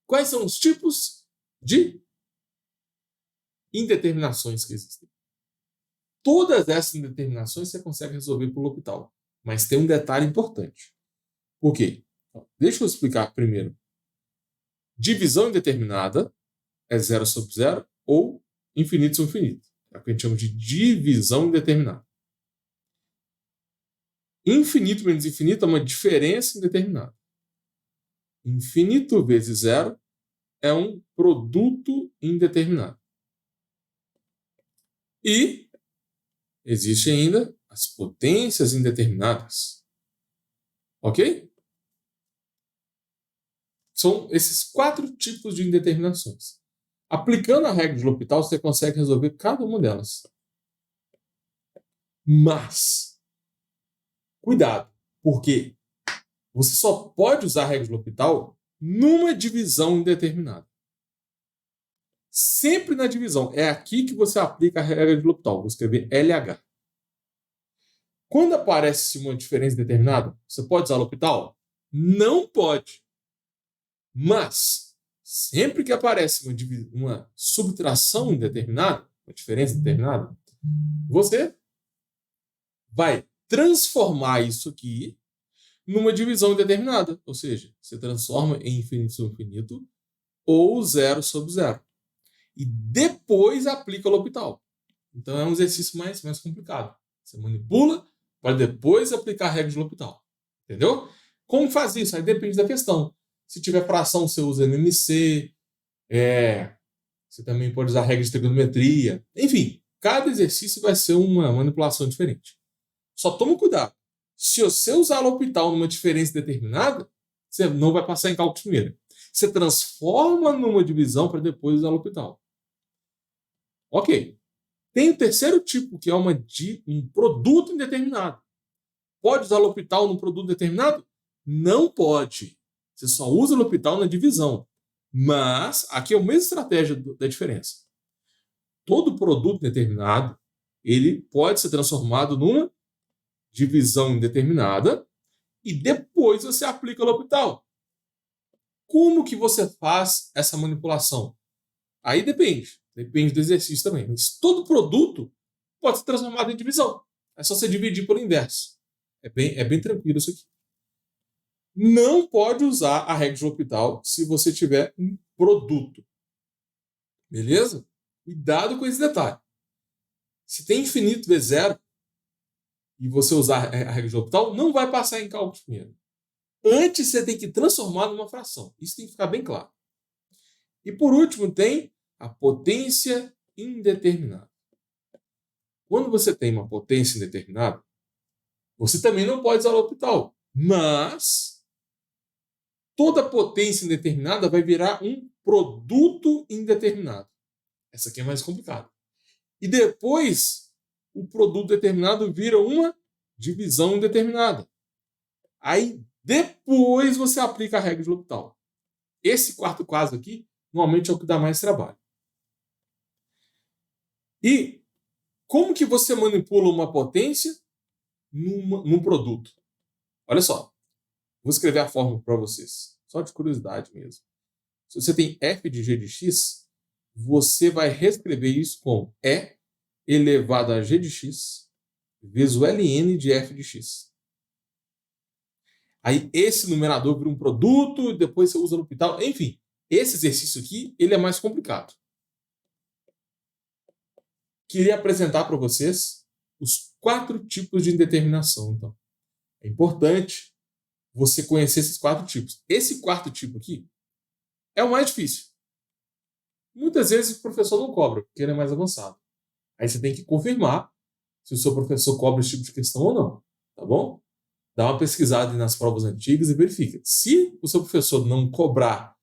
Quais são os tipos de indeterminações que existem? Todas essas indeterminações você consegue resolver por L'Hopital, mas tem um detalhe importante. Por quê? Deixa eu explicar primeiro. Divisão indeterminada é 0 sobre 0 ou infinito sobre infinito. É o que a gente chama de divisão indeterminada. Infinito menos infinito é uma diferença indeterminada. Infinito vezes zero é um produto indeterminado. E existem ainda as potências indeterminadas. Ok? São esses 4 tipos de indeterminações. Aplicando a regra de L'Hopital, você consegue resolver cada uma delas. Mas, cuidado, porque você só pode usar a regra de L'Hopital numa divisão indeterminada. Sempre na divisão. É aqui que você aplica a regra de L'Hopital. Vou escrever LH. Quando aparece uma diferença indeterminada, você pode usar L'Hopital? Não pode. Mas, sempre que aparece uma subtração indeterminada, uma diferença indeterminada, você vai transformar isso aqui numa divisão indeterminada. Ou seja, você transforma em infinito sobre infinito ou 0 sobre 0. E depois aplica o L'Hopital. Então é um exercício mais complicado. Você manipula para depois aplicar a regra de L'Hopital. Entendeu? Como faz isso? Aí depende da questão. Se tiver fração, você usa NMC. Você também pode usar a regra de trigonometria. Enfim, cada exercício vai ser uma manipulação diferente. Só toma cuidado. Se você usar L'Hopital numa diferença determinada, você não vai passar em cálculo primeiro. Você transforma numa divisão para depois usar L'Hopital. Ok. Tem o terceiro tipo, que é um produto indeterminado. Pode usar L'Hopital num produto determinado? Não pode. Você só usa L'Hopital na divisão. Mas aqui é a mesma estratégia da diferença. Todo produto determinado, ele pode ser transformado numa divisão indeterminada e depois você aplica o L'Hopital. Como que você faz essa manipulação? Aí depende do exercício também. Mas todo produto pode ser transformado em divisão. É só você dividir pelo inverso. É bem tranquilo isso aqui. Não pode usar a regra de L'Hopital se você tiver um produto. Beleza? Cuidado com esse detalhe. Se tem infinito vezes zero e você usar a regra de L'Hopital, não vai passar em cálculo primeiro. Antes você tem que transformar numa fração. Isso tem que ficar bem claro. E por último tem a potência indeterminada. Quando você tem uma potência indeterminada, você também não pode usar o L'Hopital. Mas toda potência indeterminada vai virar um produto indeterminado. Essa aqui é mais complicada. E depois, o produto determinado vira uma divisão indeterminada. Aí, depois, você aplica a regra de L'Hopital. Esse quarto caso aqui, normalmente é o que dá mais trabalho. E como que você manipula uma potência num produto? Olha só. Vou escrever a fórmula para vocês. Só de curiosidade mesmo. Se você tem f de g de x, você vai reescrever isso como E elevado a g de x vezes o ln de f de x. Aí esse numerador vira um produto, e depois você usa no L'Hopital. Enfim, esse exercício aqui ele é mais complicado. Queria apresentar para vocês os 4 tipos de indeterminação. Então, é importante você conhecer esses 4 tipos. Esse quarto tipo aqui é o mais difícil. Muitas vezes o professor não cobra, porque ele é mais avançado. Aí você tem que confirmar se o seu professor cobra esse tipo de questão ou não. Tá bom? Dá uma pesquisada nas provas antigas e verifica. Se o seu professor não cobrar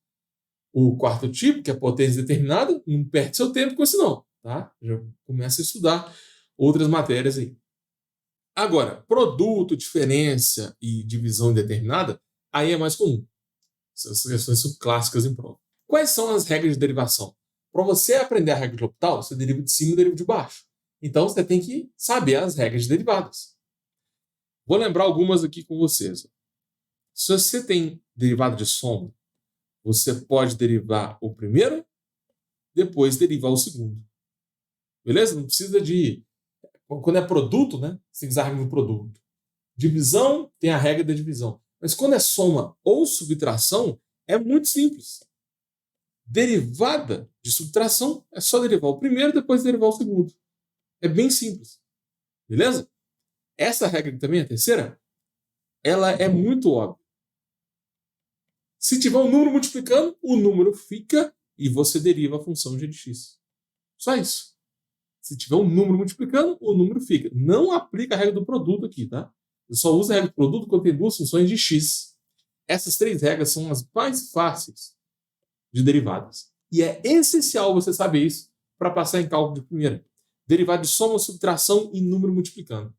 o quarto tipo, que é a potência determinada, não perde seu tempo com isso não. Tá? Já começa a estudar outras matérias aí. Agora, produto, diferença e divisão indeterminada, aí é mais comum. Essas questões são clássicas em prova. Quais são as regras de derivação? Para você aprender a regra de L'Hopital, você deriva de cima e deriva de baixo. Então, você tem que saber as regras de derivadas. Vou lembrar algumas aqui com vocês. Se você tem derivada de soma, você pode derivar o primeiro, depois derivar o segundo. Beleza? Não precisa de... Quando é produto, né? Você tem que usar a regra do produto. Divisão, tem a regra da divisão. Mas quando é soma ou subtração, é muito simples. Derivada de subtração é só derivar o primeiro, depois derivar o segundo. É bem simples. Beleza? Essa regra também, a terceira, ela é muito óbvia. Se tiver um número multiplicando, o número fica e você deriva a função g de x. Só isso. Se tiver um número multiplicando, o número fica. Não aplica a regra do produto aqui, tá? Eu só uso a regra do produto quando tem duas funções de x. Essas três regras são as mais fáceis de derivadas. E é essencial você saber isso para passar em cálculo de primeira. Derivada de soma, subtração e número multiplicando.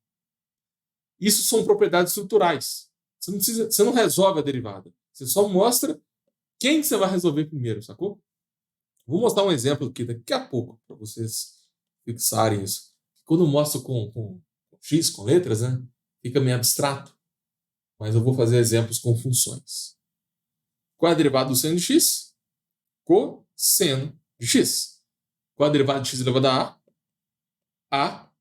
Isso são propriedades estruturais. Você não resolve a derivada. Você só mostra quem você vai resolver primeiro, sacou? Vou mostrar um exemplo aqui daqui a pouco para vocês fixarem isso. Quando eu mostro com x, com letras, né, fica meio abstrato. Mas eu vou fazer exemplos com funções. Qual é a derivada do seno de x? Cosseno de x. Qual é a derivada de x elevado a a? A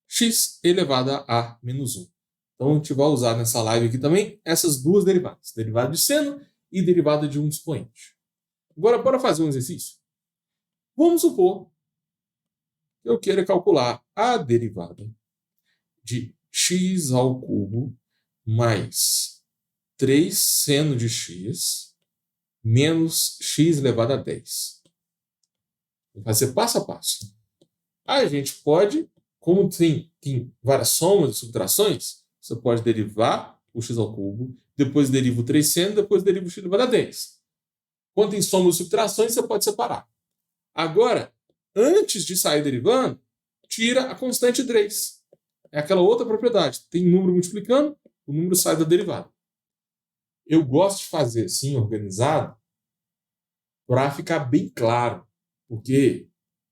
x elevado a a menos 1. Então, a gente vai usar nessa live aqui também essas duas derivadas. Derivada de seno e derivada de um expoente. Agora, bora fazer um exercício? Vamos supor que eu queira calcular a derivada de x ao cubo mais 3 seno de x menos x elevado a 10. Vou fazer passo a passo. A gente pode, como tem várias somas e subtrações, você pode derivar o x ao cubo, depois deriva o 3 seno, depois deriva o x elevado a 10. Quando tem somas e subtrações, você pode separar. Agora, antes de sair derivando, tira a constante 3. É aquela outra propriedade. Tem número multiplicando, o número sai da derivada. Eu gosto de fazer assim, organizado, para ficar bem claro. Porque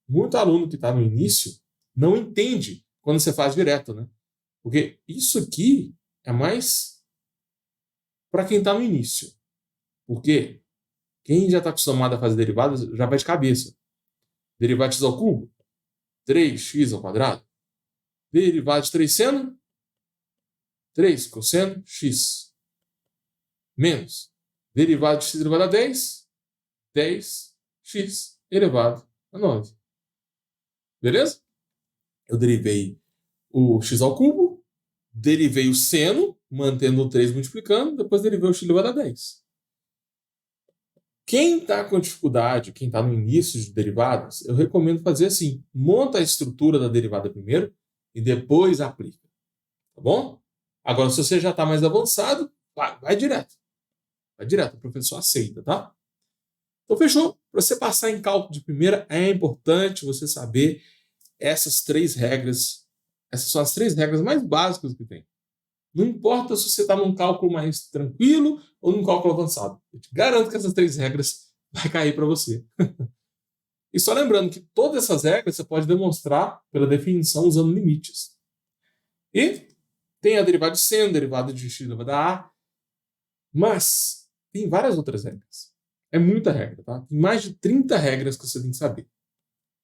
muito aluno que está no início não entende quando você faz direto, né? Porque isso aqui é mais para quem está no início. Porque quem já está acostumado a fazer derivadas já vai de cabeça. Derivada de x ao cubo, 3x ao quadrado. Derivada de 3 seno, 3 cosseno x. Menos derivada de x elevado a 10, 10x elevado a 9. Beleza? Eu derivei o x ao cubo, derivei o seno, mantendo o 3 multiplicando, depois derivei o x elevado a 10. Quem está com dificuldade, quem está no início de derivadas, eu recomendo fazer assim. Monta a estrutura da derivada primeiro e depois aplica. Tá bom? Agora, se você já está mais avançado, vai direto. Vai direto, o professor aceita, tá? Então, fechou? Para você passar em cálculo de primeira, é importante você saber essas três regras. Essas são as três regras mais básicas que tem. Não importa se você está num cálculo mais tranquilo ou num cálculo avançado. Eu te garanto que essas três regras vai cair para você. E só lembrando que todas essas regras você pode demonstrar pela definição usando limites. E tem a derivada de seno, derivada de x elevado a a. Mas tem várias outras regras. É muita regra, tá? Tem mais de 30 regras que você tem que saber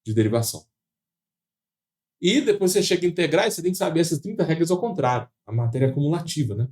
de derivação. E depois você chega a integrar e você tem que saber essas 30 regras ao contrário. A matéria acumulativa, né?